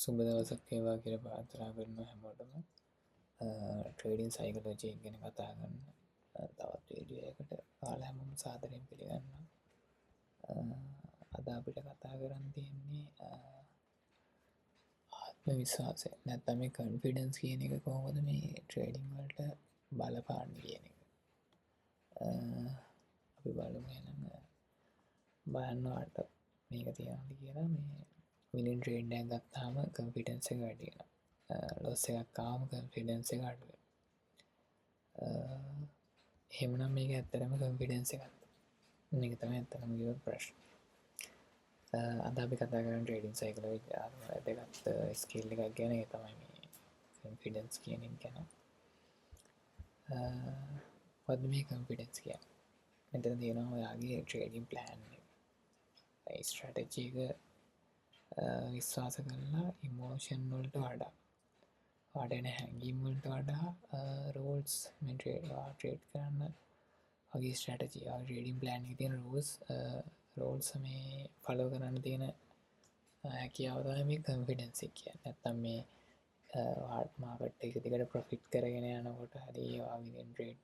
සුබ දවසක් වේවා කියලා ප්‍රාර්ථනා කරනවා හැමෝටම. ට්‍රේඩින් සයිකොලොජි ගැන කතා කරන්න තවත් වීඩියෝ එකට ඔයාලා හැමෝම සාදරයෙන් පිළිගන්නවා. අද අපිට කතා කරන්න තියෙන්නේ ආත්ම විශ්වාසය. නැත්නම් මේ කොන්ෆිඩන්ස් කියන එක කොහොමද මේ ට්‍රේඩින් වලට බලපාන්නේ කියන එක. අපි බලමු එහෙනම් බලන්නවට මේක තියනවාද කියලා. මේ මිලියන් ට්‍රේඩ් එකක් ගත්තාම කොන්ෆිඩන්ස් එක වැඩි වෙනවා. ලොස් එකක් ආවම කොන්ෆිඩන්ස් එක අඩු වෙනවා. එහෙමනම් මේක ඇත්තටම කොන්ෆිඩන්ස් එකක්. මේක තමයි ඇත්තටම කියව ප්‍රශ්න. අද අපි කතා කරන්නේ ට්‍රේඩින් සයිකොලොජි වැදගත් ස්කිල් එකක් ගැන. ඒ තමයි මේ කොන්ෆිඩන්ස් කියන එක ගැන. මොකද්ද මේ කොන්ෆිඩන්ස් කියන්නේ? මෙතන තියෙනවා ඔයාගේ ට්‍රේඩින් ප්ලෑන් එක. ඒ ස්ට්‍රැටජි එක විශ්වාස කරලා ඉමෝෂන් වලට වඩා වඩන හැඟීම් වලට වඩා රෝල්ස් මේ ට්‍රේඩ් කරන්න වගේ ස්ට්‍රැටජි ට්‍රේඩින් ප්ලෑන් එකේ තියෙන රෝල්ස් මේ ෆලෝ කරන්න තියෙන හැකියාව තමයි මේ කොන්ෆිඩන්ස් එක කියන්නේ. නැත්තම් මේ මාකට් එක දිගට ප්‍රොෆිට් කරගෙන යනකොට හරි වගේ ට්‍රේඩ්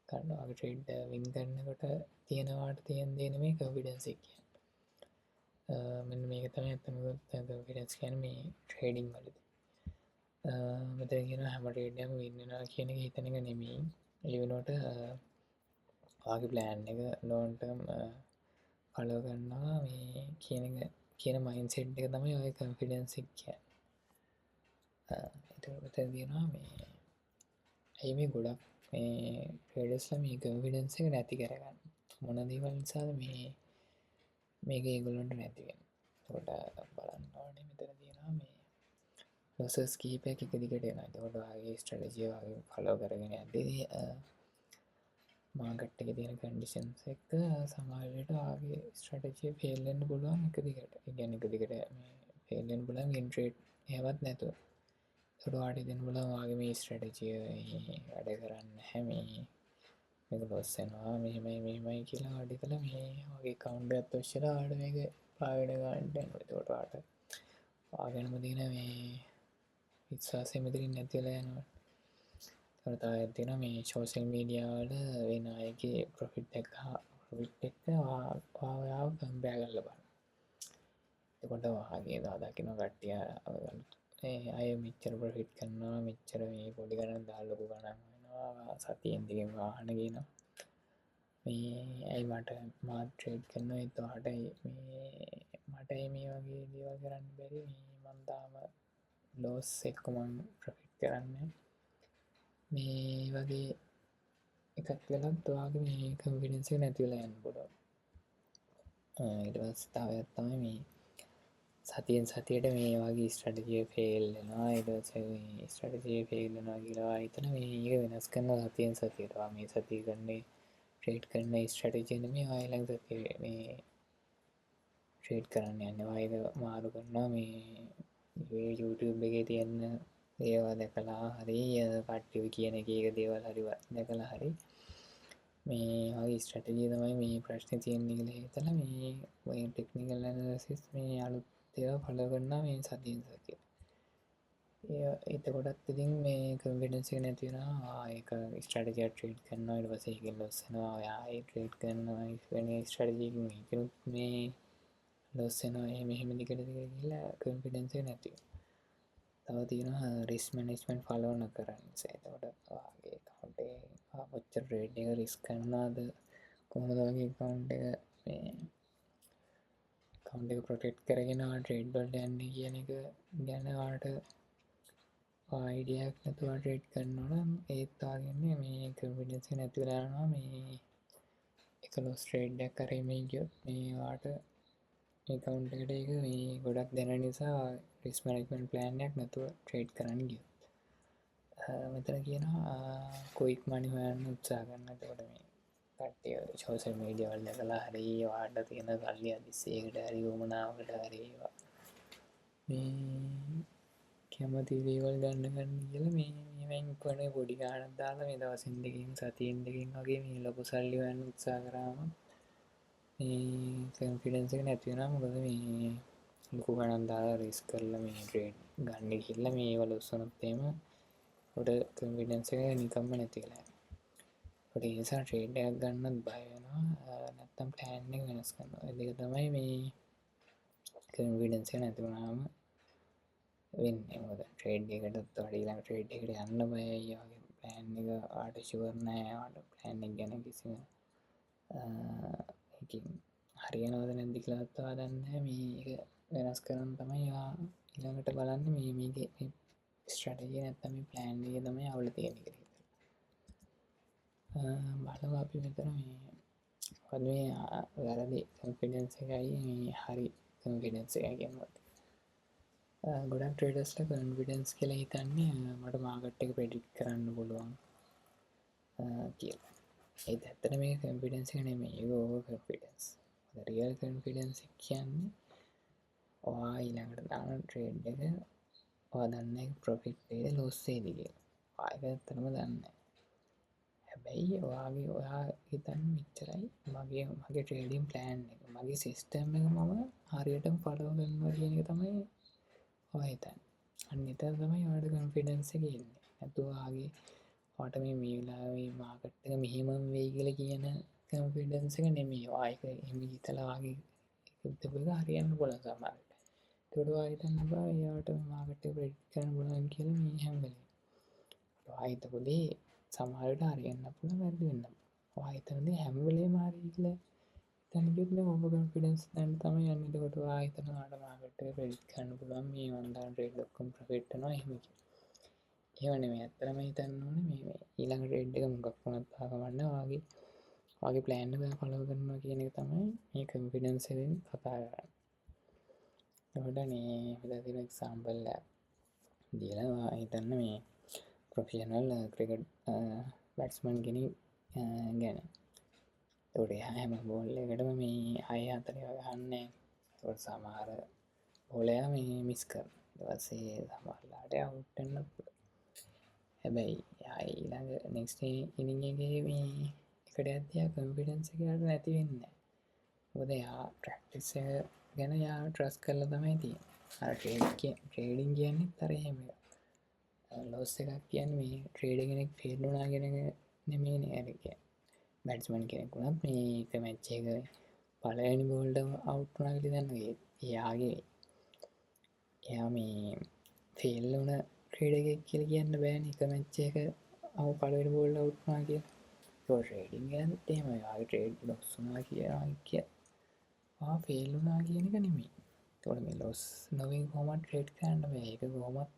කරනවා වගේ ට්‍රේඩ් වින් කරනකොට තියෙනවාට තියෙන දේ නෙමෙයි කොන්ෆිඩන්ස් එක කියන්නේ. මෙන්න මේක තමයි ඇත්තම කොන්ෆිඩන්ස් කියන්නේ මේ ට්‍රේඩින් වලදී. මෙතන කියන හැම ට්‍රේඩ් එකම වින් වෙනවා කියන එක හිතන එක නෙමෙයි. ඒ වෙනුවට ඔයාගේ ප්ලෑන් එක ලොන්ග් ටර්ම් ෆලෝ කරනවා මේ කියන මයින්ඩ්සෙට් එක තමයි ඔය කොන්ෆිඩන්ස් එක කියන්නේ. ඒකට මෙතන තියෙනවා මේ ඇයි මේ ගොඩක් මේ ට්‍රේඩර්ස්ලා මේ කොන්ෆිඩන්ස් එක නැති කරගන්නේ. මොන දේවල් නිසාද මේක ඒගොල්ලන්ට නැති වෙන්නේ. ඒකට බලන්න ඕනේ මෙතන තියෙනවා මේ ලොසස් කීපයක් එක දිගට එනවා. ඒකට ඔයාගේ ස්ට්‍රැටජි වගේ ෆලෝ කරගෙන යද්දී මාකට් එකේ තියෙන කන්ඩිෂන්ස් එක්ක සමහර වෙලට ඔයාගේ ස්ට්‍රැටජි ෆේල් වෙන්න පුළුවන් එක දිගට. ඒ කියන්නේ එක දිගට මේ ෆේල් වෙන්න පුළුවන් ඉන් ට්‍රේඩ් එහෙමත් නැතුව. ඒකට ඔයාට දෙන්න පුළුවන් ඔයාගේ මේ ස්ට්‍රැටජි වැඩ කරන්නේ නැහැ මේක ලොස් වෙනවා මෙහෙමයි කියලා ඔයාට හිතලා මේ වගේ account එකක් ඔස්සලා ඔයාට මේක පාවෙන ගන්න යනවා. ඒකට ඔයාට ඔයාගෙනම තියෙන මේ විශ්වාසය මෙතනින් නැති වෙලා යනවා. ඒකට තව තියෙනවා මේ සෝෂල් මීඩියා වල වෙන අයගේ ප්‍රොෆිට් එක ඔයාව කම්පෙයාර් කරලා බලන්න. එතකොට ඔයාගේ දකින්න කට්ටිය අය මෙච්චර ප්‍රොෆිට් කරනවා මෙච්චර මේ පොඩි ගණන් දාලා ලොකු ගණන් වෙනවා සතියෙන් දෙකෙන් වාහන ගේනවා. මේ ඇයි මාත් ට්‍රේඩ් කරනවා එතකොට මටයි මේ වගේ දේවල් කරන්න බැරි මේ මම තාම ලොස් එක්ක මම ප්‍රොෆිට් කරන්නේ මේ වගේ එකක් වෙලත් ඔයාගේ මේ කොන්ෆිඩන්ස් එක නැති වෙලා යන්න පුළුවන්. ඊට පස්සේ තව එකක් තමයි මේ සතියෙන් සතියට මේ වගේ ස්ට්‍රැටජි ෆේල් වෙනවා. ඊට පස්සේ මේ ස්ට්‍රැටජි ෆේල් වෙනවා කියලා හිතන මේක වෙනස් කරනවා සතියෙන් සතියට. මේ සතිය ගන්නේ ට්‍රේඩ් කරන ස්ට්‍රැටජි නෙමෙයි ආයෙ ළඟ සතිය මේ ට්‍රේඩ් කරන්න යන්නේ. ආයෙක මාරු කරනවා මේ YouTube එකේ තියෙන ඒවා දැකලා හරි කට්ටිය කියන එක දේවල් හරි දැකලා හරි මේ වගේ ස්ට්‍රැටජි තමයි මේ ප්‍රශ්නේ තියෙන්නේ කියලා හිතලා මේ ටෙක්නිකල් ඇනලිසිස් මේ අලුත් ඒවා ෆලෝ කරනවා මේ සතියෙන් සතියට. එතකොටත් ඉතින් මේ කොන්ෆිඩන්ස් එක නැති වෙනවා. ඒක ස්ට්‍රැටජි එක ට්‍රේඩ් කරනවා ඊට පස්සේ ඒකෙන් ලොස් වෙනවා. ඔයා ඒ ට්‍රේඩ් කරනවා වෙන ස්ට්‍රැටජි එකකින් ඒකෙනුත් මේ ලොස් වෙනවා. එහෙම දිගට ගිහලා කොන්ෆිඩන්ස් එක නැති වෙනවා. තව තියෙනවා රිස්ක් මැනේජ්මන්ට් ෆලෝ නොකරන නිසා. එතකොට ඔයාගේ account එකේ කොච්චර ට්‍රේඩ් එක රිස්ක් කරනවද කොහොමද ඔයාගේ account එක මේ account එක ප්‍රොටෙක්ට් කරගෙන ට්‍රේඩ් වලට යන්නේ කියන එක ගැන ඔයාලට අයිඩියාවක් නැතුව ට්‍රේඩ් කරනවා නම් ඒත් ආගන්නේ මේ කොන්ෆිඩන්ස් එක නැති වෙලා යනවා. මේ එක ලොස් ට්‍රේඩ් එකක් කරේ මේ ගියොත් මේ ඔයාලට account එකට ඒක මේ ගොඩක් දැනෙන නිසා රිස්ක් මැනේජ්මන්ට් ප්ලෑන් එකක් නැතුව ට්‍රේඩ් කරන්න ගියොත් මෙතන කියනවා ක්වික් මනි හොයන්න උත්සාහ කරන්න. එතකොට මේ කට්ටිය සෝෂල් මීඩියා වල දැකලා හරි ඔයාලට තියෙන කල්ලි අදිස්සයකට හරි වමනාවකට හරි මේ කැමති දේවල් ගන්න කියලා මේවෙන් කොනේ පොඩි ගාණක් දාලා මේ දවසින් දෙකකින් සතියෙන් දෙකකින් වගේ මේ ලොකු සල්ලි හොයන්න උත්සාහ කරාම මේ කොන්ෆිඩන්ස් එක නැති වෙනවා. මොකද මේ ලොකු ගණන් දාලා රිස්ක් කරලා මේ ට්‍රේඩ් ගන්න ගිහිල්ලා මේවල උස්සනොත් එහෙම ඔට කොන්ෆිඩන්ස් එක නිකම්ම නැති වෙලා යනවා. ඒ නිසා ට්‍රේඩ් එකක් ගන්නත් බය වෙනවා. නැත්තම් ප්ලෑන් එක වෙනස් කරනවා. ඒ දෙක තමයි මේ කොන්ෆිඩන්ස් එක නැති වුණාම වෙන්නේ. මොකද ට්‍රේඩ් එකටත් වඩා ඊළඟ ට්‍රේඩ් එකට යන්න බයයි. ඒ වගේ ප්ලෑන් එක ආට ෂුවර් නෑ. ආට ප්ලෑන් එක ගැන කිසිම ඒකින් හරියනවද නැද්ද කියලාවත් දන්නේ නැහැ. මේක වෙනස් කරන්න තමයි ඊළඟට බලන්නේ මේකේ ස්ට්‍රැටජි නැත්තම් මේ ප්ලෑන් එකේ තමයි අවුල තියෙන්නේ කියලා. බලමු අපි මෙතන මේ වැරදි කොන්ෆිඩන්ස් එකයි මේ හරි කොන්ෆිඩන්ස් එකයි කියමුත්. ගොඩක් ට්‍රේඩර්ස්ලා කොන්ෆිඩන්ස් කියලා හිතන්නේ මට මාකට් එක ප්‍රෙඩික්ට් කරන්න පුළුවන් කියලා. ඒත් ඇත්තට මේ කොන්ෆිඩන්ස් එක නෙමෙයි. ඒක ඕවර් කොන්ෆිඩන්ස්. රියල් කොන්ෆිඩන්ස් කියන්නේ ඔයා ඊළඟට දාන ට්‍රේඩ් එක ඔයා දන්නේ ප්‍රොෆිට් වේද ලොස් වේද කියලා. ඔයා ඒක ඇත්තටම දන්නේ නැහැ. හැබැයි ඔයා හිතන්නේ මෙච්චරයි මගේ ට්‍රේඩින් ප්ලෑන් එක මගේ සිස්ටම් එක මම හරියටම ෆලෝ කරනවා කියන එක තමයි ඔයා හිතන්නේ. අන්න එතන තමයි ඔයාට කොන්ෆිඩන්ස් එක එන්නේ. නැතුව ඔයාට මේ වෙලාවේ මාකට් එක මෙහෙම වෙයි කියලා කියන කොන්ෆිඩන්ස් එක නෙමෙයි. ඔයා ඒක එහෙම හිතලා වගේ හිතපු එක හරියන්න පුළුවන් සමහරවිට. ඒකට ඔයා හිතන්න එපා එයාට මාකට් එක ප්‍රෙඩික්ට් කරන්න පුළුවන් කියලා මේ හැම වෙලේම. ඔයා හිතපු දේ සමහර විට හරියන්න පුළුවන් වැරදි වෙන්න පුළුවන්. ඔයා හිතන දේ හැම වෙලේම හරි කියලා හිතන්න ගියොත් නේ ඕවර් කොන්ෆිඩන්ස් දැන් තමයි යන්නේ. එතකොට ඔයා හිතනවා ඔයාට මාකට් එක ප්‍රෙඩික්ට් කරන්න පුළුවන් මේ මම දාන ට්‍රේඩ් ඔක්කොම ප්‍රොෆිට් වෙනවා එහෙම කියලා. ඒව නෙමෙයි. ඇත්තටම හිතන්න ඕනේ මේ ඊළඟ ට්‍රේඩ් එක මොකක් වුණත් ආගමන්න ඔයාගේ ප්ලෑන් එක ෆලෝ කරනවා කියන එක තමයි මේ කොන්ෆිඩන්ස් එකෙන් කතා කරන්නේ. එතකොට මේ මෙතන තියෙන එක්සැම්පල් එක දීලා හිතන්න මේ ප්‍රොෆෙෂනල් ක්‍රිකට් බැට්ස්මන් කෙනෙක් ගැන. එතකොට එයා හැම බෝල් එකකටම මේ 6-4 ගහන්නේ. එතකොට සමහර බෝල් එයා මේ මිස් කරනවා. ඊට පස්සේ සමහරලාට අවුට් වෙන්න පුළුවන්. හැබැයි එයා ඊළඟ නෙක්ස්ට් ඉනිං එකේ මේ එකට යද්දී කොන්ෆිඩන්ස් එක යාට නැති වෙන්නේ නැහැ. මොකද එයා ප්‍රැක්ටිස් එක ගැන එයා ට්‍රස්ට් කරලා තමයි තියෙන්නේ. අර ට්‍රේඩින් කියන්නේත් අර එහෙම එකක්. ලොස් එකක් කියන්නේ මේ ට්‍රේඩර් කෙනෙක් ෆේල් වුණා කියන එක නෙමෙයිනේ. අර කියන්නේ බැට්ස්මන් කෙනෙක් වුණත් මේක මැච් එක පළවෙනි බෝල්ට අවුට් වුණා කියලා දන්නේ. එයා මේ ෆේල් වුණ ට්‍රේඩර් එකෙක් කියලා කියන්න බෑනේ. එක මැච් එක පළවෙනි බෝල්ට අවුට් වුණා කියලා. ඒක ට්‍රේඩින් ගැනත් එහෙමයි. ආගේ ට්‍රේඩ් ලොස් වුණා කියලා ෆේල් වුණා කියන එක නෙමෙයි. ඒතකොට මේ ලොස් නොවෙන් කොහොමද ට්‍රේඩ් කරන්න බෑ. ඒක කොහොමත්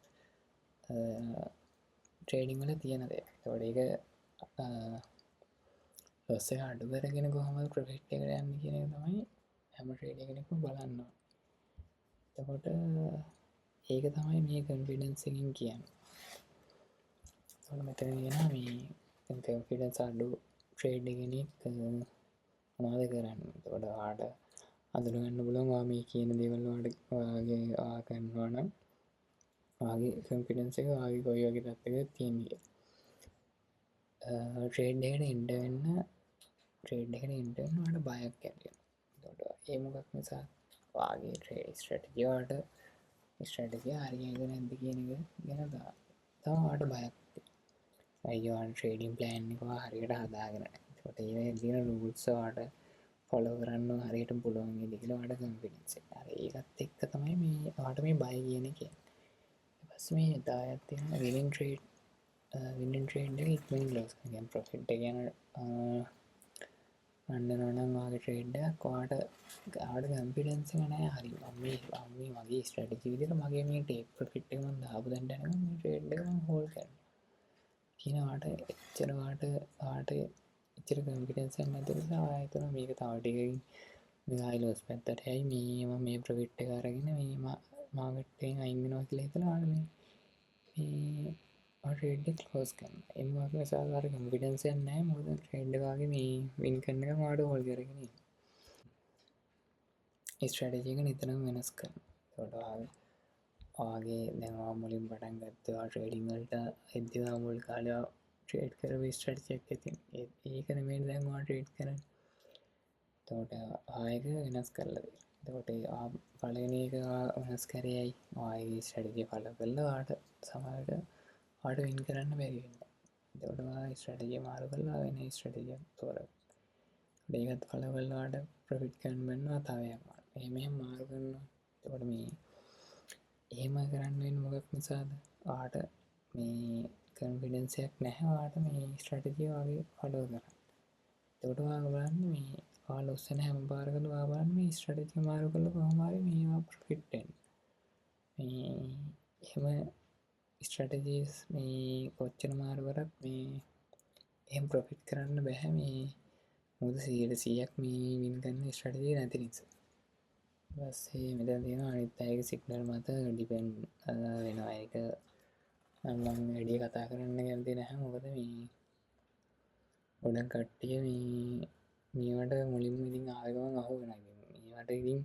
ට්‍රේඩිං වල තියෙන දෙයක්. ඒතකොට ඒක ලොස් එක අඩු කරගෙන කොහොමද ප්‍රොෆිට් එකට යන්නේ කියන එක තමයි හැම ට්‍රේඩර් කෙනෙක්ම බලන්න ඕනේ. එතකොට ඒක තමයි මේ කොන්ෆිඩන්ස් එකෙන් කියන්නේ. එතකොට මෙතන කියනවා මේ කොන්ෆිඩන්ස් අඩු ට්‍රේඩර් කෙනෙක් මොනවද කරන්නේ. එතකොට ඔයාට අඳුනගන්න පුළුවන් ඔයා මේ කියන දේවල් ඔයාගේ කරනවා නම් ඔයාගේ කොන්ෆිඩන්ස් එක ඔයාගේ කොයි වගේ තත්ත්වයකද තියෙන්නේ. ට්‍රේඩ් එකට එන්ටර් වෙන්න ඔයාට බයක් ඇති වෙනවා. එතකොට ඒ මොකක් නිසා ඔයාගේ ට්‍රේඩ් ස්ට්‍රැටජි වලට ස්ට්‍රැටජි හරියයිද නැද්ද කියන එක ගැන තමයි ඔයාට බයක් තියෙන්නේ. අයියෝ ඔයාගේ ට්‍රේඩින් ප්ලෑන් එක හරියට හදාගෙන නැහැ. ඒකට ඒ දින රූල්ස් ඔයාට ෆලෝ කරන්න හරියට පුළුවන් වේද කියලා ඔයාට කොන්ෆිඩන්ස් එක. අර ඒකත් එක්ක තමයි මේ ඔයාට මේ බය කියන එක එන්නේ. ඊට පස්සේ මේ දායත් තියෙන විනින් ට්‍රේඩ් එක ඉක්මනින් ලොස් කරන ප්‍රොෆිට් එක යන අන්නනවා නම් ඔයාගේ ට්‍රේඩ් එකක් ඔයාට කොන්ෆිඩන්ස් එක නැහැ. හරි මම මගේ ස්ට්‍රැටජි විදිහට මගේ මේ ටේක් ප්‍රොෆිට් එක මම දාපු දැන්ට යනවා මේ ට්‍රේඩ් එක මම හෝල්ඩ් කරනවා. කියන ඔයාට එච්චර කොන්ෆිඩන්ස් එකක් නැති නිසා ඔයා හිතනවා මේක තව ටිකකින් මෙහා ලොස් පැත්තට යයි මම මේ ප්‍රොෆිට් එක අරගෙන මේ මාකට් එකෙන් අයින් වෙනවා කියලා හිතලා ඔයාලා මේ ට්‍රේඩ් එක ක්ලෝස් කරනවා. ඒ මොකක් නිසාද අර කොන්ෆිඩන්ස් එකක් නැහැ. මොකද ට්‍රේඩ් එක වගේ මේ වින් කරන එක ඔයාට හෝල්ඩ් කරගෙන ඉන්න. ඒ ස්ට්‍රැටජි එක නිතරම වෙනස් කරනවා. ඒකට ඔයාගේ දැන් ඔයා මුලින් පටන් ගත්තේ ඔයා ට්‍රේඩින් වලට එද්දී ඔයා මුල් කාලේ ට්‍රේඩ් කරපු ස්ට්‍රැටජි එකක් ඇති. ඒක නෙමෙයි දැන් ඔයා ට්‍රේඩ් කරන්නේ. එතකොට ආයෙක වෙනස් කරලා දෙන්න. එතකොට පළවෙනි එක වෙනස් කරයයි ආයේ ස්ට්‍රැටජි ෆලෝ කරලා වාට සමහරට වාට වින් කරන්න බැරි වෙනවා. එතකොට ස්ට්‍රැටජි මාරු කරලා වෙන ස්ට්‍රැටජියක් තෝරගන්න. ඒකත් ෆලෝ කරලා වාට ප්‍රොෆිට් ගන්න වෙනවා තව එකක්. එහෙම මාරු කරනවා. එතකොට මේ එහෙම කරන්න වෙන්නේ මොකක් නිසාද? වාට මේ කන්ෆිඩන්ස් එකක් නැහැ වාට මේ ස්ට්‍රැටජි වගේ ෆලෝ කරන්න. එතකොට ඔයාලා බලන්න මේ ඔයාලා උස්සන හැම පාරකම ඔයාලා බලන්න මේ ස්ට්‍රැටජි මාරු කරලා කොහොම හරි මේවා ප්‍රොෆිට් වෙන්න. මේ එහෙම ස්ට්‍රැටජිස් මේ කොච්චර මාරු කරත් මේ එහෙම ප්‍රොෆිට් කරන්න බෑ මේ මොකද 100%ක් මේ වින් කරන ස්ට්‍රැටජි නැති නිසා. ඊපස්සේ මෙතන තියෙනවා අනිත් අයගේ සිග්නල් මත ඩිපෙන්ඩ් වෙනවා. ඒක මම වැඩි කතා කරන්න කැමති නැහැ. මොකද මේ ගොඩක් කට්ටිය මේවට මුලින්ම ඉතින් ආව ගමන් අහු වෙනවා. මේවට ඉතින්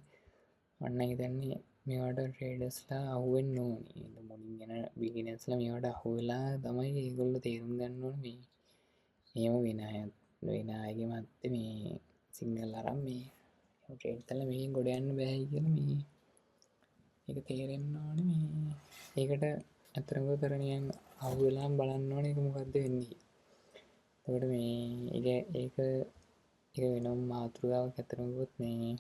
මම හිතන්නේ මේවට ට්‍රේඩර්ස්ලා අහු වෙන්න ඕනේ. මුලින් යන බිගිනර්ස්ලා මේවට අහු වෙලා තමයි ඒගොල්ලෝ තේරුම් ගන්න ඕනේ මේව වෙන අයගේ මැත්තේ මේ සිග්නල් අරන් මේ ට්‍රේඩ් කරලා මේකෙන් ගොඩ යන්න බෑයි කියලා මේ ඒක තේරෙන්න ඕනේ. මේ ඒකට අතරම කරණියන් අහු වෙලාම බලන්න ඕනේ ඒක මොකද්ද වෙන්නේ. එතකොට මේ ඒක වෙනම මාතෘකාවක් අතරමකුත් මේ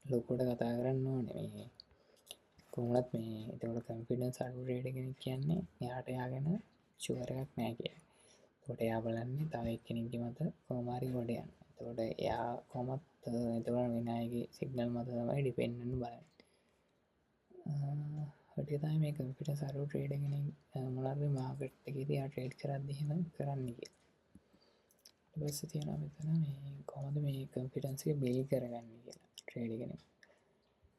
ලොකුට කතා කරන්න ඕනේ මේ කොහොමවත් මේ එතකොට කන්ෆිඩන්ස් අඩු ට්‍රේඩර් කෙනෙක් කියන්නේ එයාට යාගෙන ෂුවර් එකක් නැහැ කියලා. එතකොට එයා බලන්නේ තව එක්කෙනෙක්ගේ මත කොහොම හරි ගොඩ යන්න. එතකොට එයා කොහොමත් එතකොට වෙන අයගේ සිග්නල් මත තමයි ඩිපෙන්ඩ් වෙන්න බලන්නේ. ඔය තමයි මේ කන්ෆිඩන්ස් අඩු ට්‍රේඩර් කෙනෙක් මොනවාද මාකට් එකේදී ආ ට්‍රේඩ් කරද්දී එහෙම කරන්නේ කියලා. ඊට පස්සේ තියෙනවා මෙතන මේ කොහොමද මේ කන්ෆිඩන්ස් එක බිල්ඩ් කරගන්නේ කියලා ට්‍රේඩර් කෙනෙක්.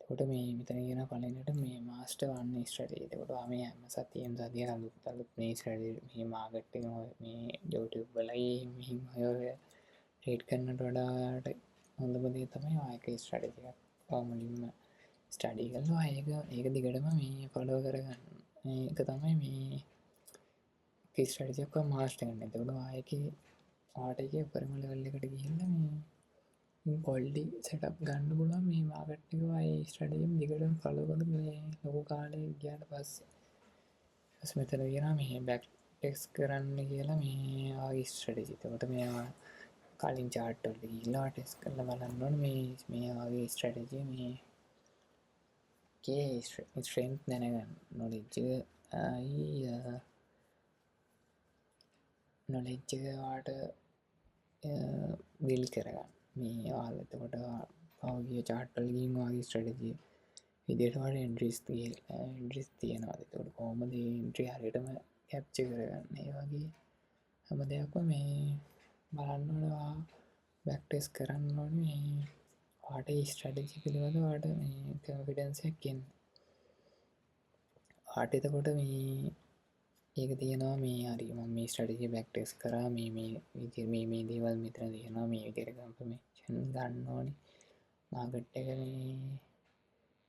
එතකොට මේ මෙතන කියන පළවෙනිට මේ මාස්ටර් වන්න ස්ට්‍රැටජි. එතකොට මේ හැම සතියෙම සතිය අලුත් මේ ස්ට්‍රැටජි මේ මාකට් එක මේ YouTube වලයි මෙහිම ඔය ට්‍රේඩ් කරනට වඩා හොඳම දේ තමයි ආයක ස්ට්‍රැටජි එකක් මුලින්ම ස්ටඩි කරලා ඒක දිගටම මේ ෆලෝ කරගන්න. ඒක තමයි මේ ස්ට්‍රැටජි එකක් මාස්ටර් කරන්න. එතකොට ආයක ආට එක උපරිම ලෙවල් එකට ගිහිල්ලා මේ පොල්ඩි සෙටප් ගන්න පුළුවන් මේ මාකට් එක වයි ස්ට්‍රැටජි එක දිගටම ෆලෝ කරලා මේ ලොකු කාලයක් ගියාට පස්සේ මෙතන කියනවා මේ බෑක් ටෙස්ට් කරන්න කියලා මේ ආගේ ස්ට්‍රැටජි. එතකොට මේවා කලින් chart වලට ගිහිල්ලා ටෙස්ට් කරලා බලන්න ඕනේ මේ ආගේ ස්ට්‍රැටජි මේ ස්ට්‍රෙන්ත් දැනගන්න. නොලෙජ් එක වාට බිල් කරගන්න. මේ ඔයාලා එතකොට පහුගිය chart වල ගිහින් ඔයාගේ ස්ට්‍රැටජි විදිහට ඔයාලට එන්ට්‍රීස් තියෙනවා. එතකොට කොහොමද මේ එන්ට්‍රි හරියටම කැප්චර් කරගන්නේ? ඒ වගේ හැම දෙයක්ම මේ බලන්න ඕනේ. බෑක් ටෙස්ට් කරන්න ඕනේ මේ වාට ස්ට්‍රැටජි පිළිබඳව වාට මේ කන්ෆිඩන්ස් එකක් එන්න. වාට එතකොට මේ ඒක තියෙනවා මේ හරි මම මේ ස්ට්‍රැටජි බෑක් ටෙස්ට් කරා මේ දේවල් මෙතන තියෙනවා මේ විදිහට කන්ෆර්මේෂන් ගන්න ඕනේ. මාකට් එක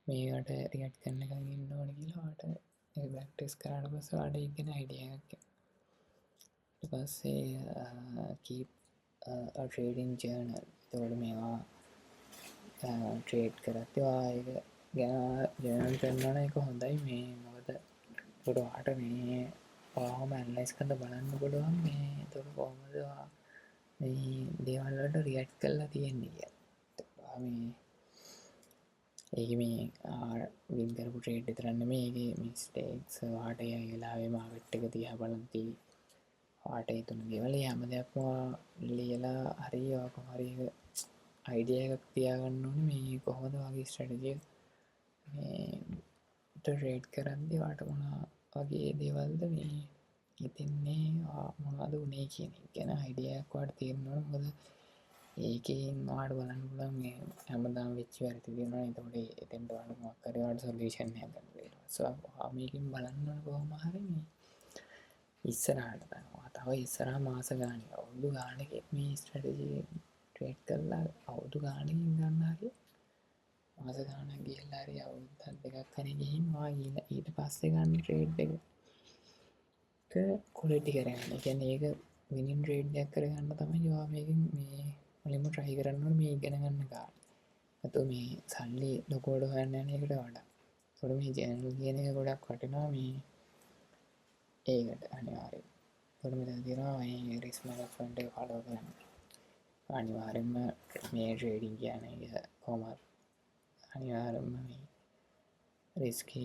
මේකට රියැක්ට් කරන්න එකක් ඉන්න ඕනේ කියලා වාට ඒක බෑක් ටෙස්ට් කරාට පස්සේ වාට ඒක ගැන අයිඩියා එකක් එනවා. ඊට පස්සේ keep a trading journal. එතකොට මේවා ට්‍රේඩ් කරත් ඒක ගැන ජර්නල් කරනවා එක හොඳයි. මේ මොකද එතකොට වාට මේ ඔයාම ඇනලයිස් කරලා බලන්න පුළුවන් මේ එතකොට කොහොමද මේ දේවල් වලට රියැක්ට් කරලා තියෙන්නේ කියලා. මේ ඒක මේ වින් කරපු ට්‍රේඩ් විතරක් නෙමෙයි ඒකේ මිස්ටේක්ස් වාට ඒ වෙලාවේ මාකට් එක දිහා බලද්දී වාට ඒ තුන දේවල් හැම දෙයක්ම ලියලා හරි කොහොම හරි අයිඩියා එකක් තියාගන්න ඕනේ මේ කොහොමද වගේ ස්ට්‍රැටජි මේ ට්‍රේඩ් කරද්දී වාට මොන වගේ දේවල්ද මේ හිතෙන්නේ මොනවද උනේ කියන එක ගැන අයිඩියා එකක් වාට තියෙන්න ඕනේ. මොකද ඒකෙන් වාට බලන්න පුළුවන් මේ හැමදාම වෙච්ච වැරදි තියෙනවා. එතකොට එතෙන්ට වාට මොකක් හරි වාට සොලියුෂන් එකක් ගන්න වෙනවා. මේකෙන් බලන්න ඕනේ කොහොම හරි මේ ඉස්සරහට යනවා. තව ඉස්සරහ මාස ගානක් අවුරුදු ගානක මේ ස්ට්‍රැටජි ට්‍රේඩ් කරලා අවුරුදු ගානකින් ගන්න හරි මාස ගානක් ගිහිල්ලා හරි අවුරුද්දක් දෙකක් හරි ගිහින් ඊට පස්සේ ගන්න ට්‍රේඩ් එක ක්වොලිටි කරගන්න. ඒ කියන්නේ ඒක විනින් ට්‍රේඩ් එකක් කරගන්න තමයි ඔයා මේකෙන් මේ මුලින්ම try කරන්න ඕනේ මේ ඉගෙන ගන්න කාලේ. අත මේ සල්ලි ලොකුවට හොයන්න යන එකට වඩා. ඒකට මේ channel කියන එක ගොඩක් වටිනවා මේ ඒකට අනිවාර්යෙන්. ඒකට මෙතන තියෙනවා මේ risk management එක follow කරන්න. අනිවාර්යෙන්ම මේ trading කියන එක කොහොමද අනිවාර්යෙන්ම මේ රිස්කි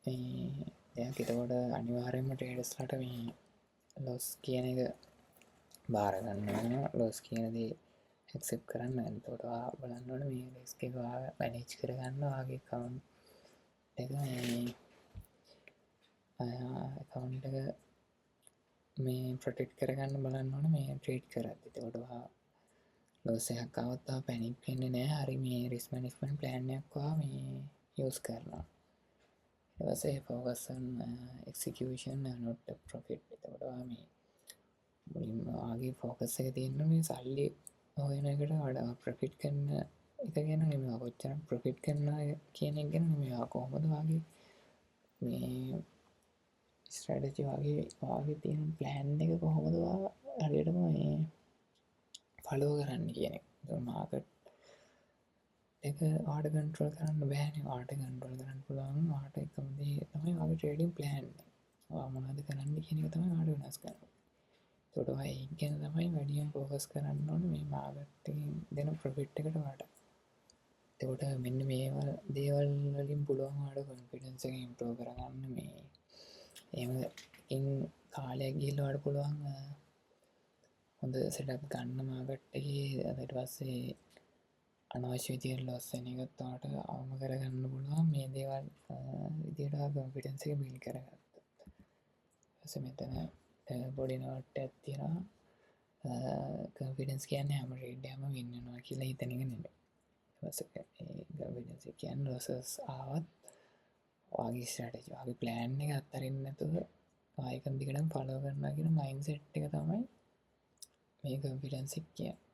දෙයක්. එතකොට අනිවාර්යෙන්ම ට්‍රේඩර්ස්ලාට මේ ලොස් කියන එක බාර ගන්න ඕන. ලොස් කියන දේ ඇක්සෙප්ට් කරන්න. එතකොට බලන්න ඕනේ මේ රිස්ක් එක මැනේජ් කරගන්න ඔයාගේ account එක මේ account එක මේ ප්‍රොටෙක්ට් කරගන්න බලන්න ඕනේ මේ ට්‍රේඩ් කරද්දි. එතකොට ඔයා ලොස් එකක් ආවොත් ඔයා පැනික් වෙන්නේ නැහැ. හරි මේ රිස්ක් මැනේජ්මන්ට් ප්ලෑන් එකක් ඔයා මේ යූස් කරනවා. ඊට පස්සේ focus on execution and not the profit. එතකොට ඔයා මේ මුලින්ම ඔයාගේ focus එක තියෙන්නේ මේ සල්ලි හොයන එකට වඩා ප්‍රොෆිට් කරන එක ගැන නෙමෙයි. කොච්චර ප්‍රොෆිට් කරනවා කියන එක ගැන නෙමෙයි. කොහොමද ඔයාගේ මේ ස්ට්‍රැටජි ඔයාගේ තියෙන ප්ලෑන් එක කොහොමද ඔයා හරියටම මේ ෆලෝ කරන්න කියන එක. මාකට් එක ආට කන්ට්‍රෝල් කරන්න බෑනේ. ආට කන්ට්‍රෝල් කරන්න පුළුවන් ආට එකම දේ තමයි ඔයාගේ ට්‍රේඩින් ප්ලෑන් එක. ඔයා මොනවද කරන්න කියන එක තමයි ආට වෙනස් කරන්නේ. ඒකට ඔයා ඒක ගැන තමයි වැඩියෙන් ફોකස් කරන්න ඕනේ මේ මාකට් එකෙන් දෙන ප්‍රොෆිට් එකට වඩා. එතකොට මෙන්න මේවා දේවල් වලින් පුළුවන් ඔයාට කොන්ෆිඩන්ස් එක ඉම්ප්‍රූව් කරගන්න මේ එහෙම ඉන් කාලයක් ගිහිල්ලා ඔයාට පුළුවන් හොඳ සෙටප් ගන්න මාකට් එකේ. ඊට පස්සේ අනවශ්‍ය විදියට ලොස් වෙන එකත් ඔයාට අවම කරගන්න පුළුවන් මේ දේවල් විදියට කොන්ෆිඩන්ස් එක බිල්ඩ් කරගත්තොත්. ඊපස්සේ මෙතන පොඩි නෝට් එකක් තියෙනවා. කොන්ෆිඩන්ස් කියන්නේ හැම ට්‍රේඩ් එකම වින් වෙනවා කියලා හිතන එක නෙමෙයි. ඊපස්සේ කොන්ෆිඩන්ස් කියන්නේ ලොසස් ආවත් ඔයාගේ ස්ට්‍රැටජි ඔයාගේ ප්ලෑන් එක අත්හරින්න නැතුව ආයෙක දිගටම ෆලෝ කරනවා කියන මයින්ඩ්සෙට් එක තමයි මේ කොන්ෆිඩන්ස් එක කියන්නේ.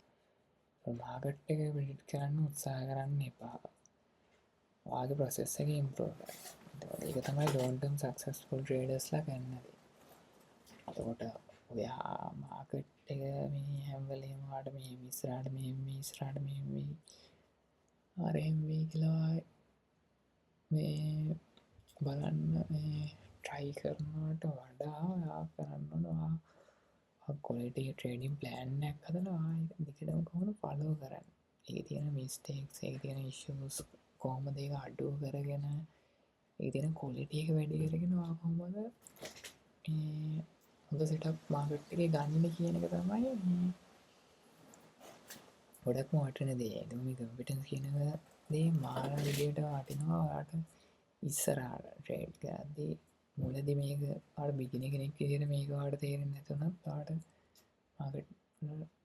මාකට් එක බිල්ඩ් කරන්න උත්සාහ කරන්න එපා. ඔයාගේ ප්‍රොසෙස් එක ඉම්ප්‍රූව් කරන්න. ඒක තමයි ලොන්ග් ටර්ම් සක්සස්ෆුල් ට්‍රේඩර්ස්ලා කරන දේ. එතකොට ඔයා මාකට් එක මේ හැම වෙලේම ඔයාට මෙහෙම ඉස්සරහට මෙහෙම ඉස්සරහට මෙහෙම RMB කියලා මේ බලන්න මේ try කරනවට වඩා ඔයා කරන්න ඕන quality trading plan එකක් හදලා ආයෙත් දිගටම කොහොමද follow කරන්නේ. ඒකේ තියෙන mistakes, ඒකේ තියෙන issues කොහොමද ඒක අඩු කරගෙන ඒකේ තියෙන quality එක වැඩි කරගෙන ඔයා කොහොමද මේ හොඳ setup market එකේ ගන්න කියන එක තමයි මේ ගොඩක්ම වටින දේ. ඒක මේ confidence කියන දේ මාර විදියට වටිනවා ඔයාට ඉස්සරහට ට්‍රේඩ් කරද්දී. මුලදී මේක ඔයාලා බිගිනර් කෙනෙක් විදියට මේක ඔයාලට තේරෙන්නේ නැතුණත් ඔයාලට මාකට්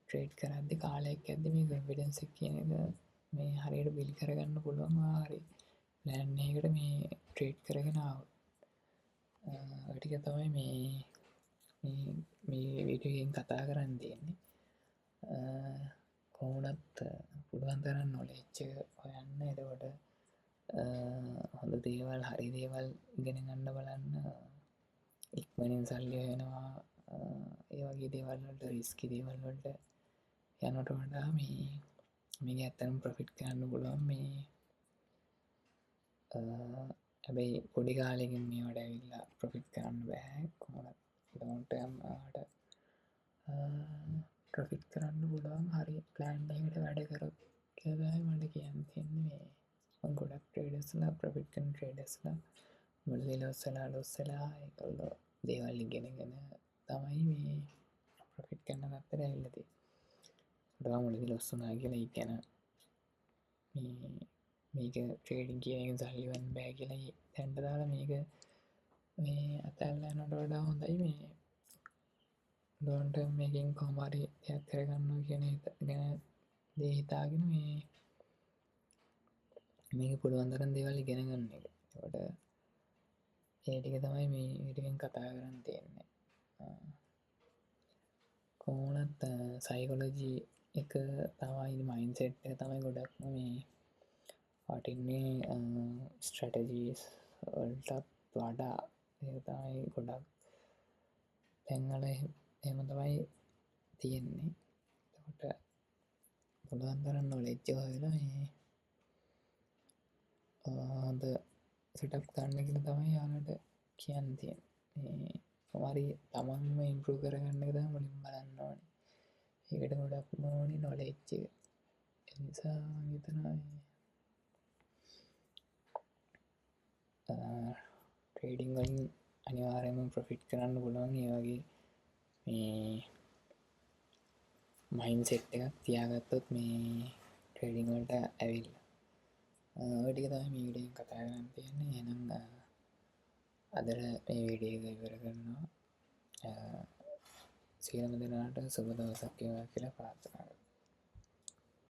ට්‍රේඩ් කරද්දී කාලයක් යද්දී මේ කොන්ෆිඩන්ස් එක කියන එක මේ හරියට බිල්ඩ් කරගන්න පුළුවන්. ඔයා හරි ප්ලෑන් එකකට මේ ට්‍රේඩ් කරගෙන ආවොත්. ඒ ටික තමයි මේ වීඩියෝ එකෙන් කතා කරන්න තියෙන්නේ. කොහොමත් පුළුවන් තරම් නොලෙජ් එක හොයන්න. එතකොට හොඳ දේවල් හරි දේවල් ඉගෙන ගන්න බලන්න. ඉක්මනින් සල්ලි හොයනවා ඒ වගේ දේවල් වලට රිස්කි දේවල් වලට යනට වඩා මේක ඇත්තටම ප්‍රොෆිට් කරන්න පුළුවන්. මේ හැබැයි පොඩි කාලෙකින් මේවට ඇවිල්ලා ප්‍රොෆිට් කරන්න බෑ. කොහොමද ලොන්ග් ටර්ම් වලට ප්‍රොෆිට් කරන්න පුළුවන් හරි ප්ලෑන් එකකට වැඩ කරොත් කියලා මට කියන්න තියෙන්නේ. මේ ගොඩක් ට්‍රේඩර්ස්ලා ප්‍රොෆිට් කරන ට්‍රේඩර්ස්ලා මුලදී ලොස් වෙලා ඒගොල්ලෝ දේවල් ඉගෙනගෙන තමයි මේ ප්‍රොෆිට් කරන තත්ත්වයට ඇවිල්ලා තියෙන්නේ. ඒකට මුලදී ලොස් වුණා කියලා ඒ කියන මේක ට්‍රේඩින් කියන එකෙන් සල්ලි ගන්න බෑ කියලා දැන්ට දාලා මේක මේ අතල්ලා යනට වඩා හොඳයි මේ ලොන්ග් ටර්ම් එකකින් කොහොම හරි දෙයක් කරගන්නවා කියන දේ හිතාගෙන මේක පුළුවන් තරම් දේවල් ඉගෙන ගන්න එක. ඒකට ඒ ටික තමයි මේ වීඩියෝෙන් කතා කරන්න තියෙන්නේ. කොහොමත් සයිකොලොජි එක තමයි මයින්ඩ්සෙට් එක තමයි ගොඩක්ම මේ වටින්නේ ස්ට්‍රැටජිස් වලට වඩා. ඒක තමයි ගොඩක් තැන්වල එහෙම තමයි තියෙන්නේ. එතකොට පුළුවන් තරම් නොලෙජ්ජ හොයලා මේ හොඳ සෙටප් ගන්න කියලා තමයි යාලට කියන්න තියෙන්නේ. කොහරි තමන්ම ඉම්ප්‍රූව් කරගන්න එක තමයි මුලින්ම බලන්න ඕනේ. ඒකට ගොඩක්ම ඕනේ නොලෙජ් එක. ඒ නිසා මම හිතනවා ට්‍රේඩින් වලින් අනිවාර්යයෙන්ම ප්‍රොෆිට් කරන්න පුළුවන්. ඒ වගේ මේ මයින්ඩ්සෙට් එකක් තියාගත්තොත් මේ ට්‍රේඩින් වලට ඇවිල්ලා ඔය ටික තමයි මේ වීඩියෝෙන් කතා කරන්න තියෙන්නේ. එහෙනම් අදට මේ වීඩියෝ එක ඉවර කරනවා. සියලුම දෙනාට සුබ දවසක් වේවා කියලා ප්‍රාර්ථනා කරනවා.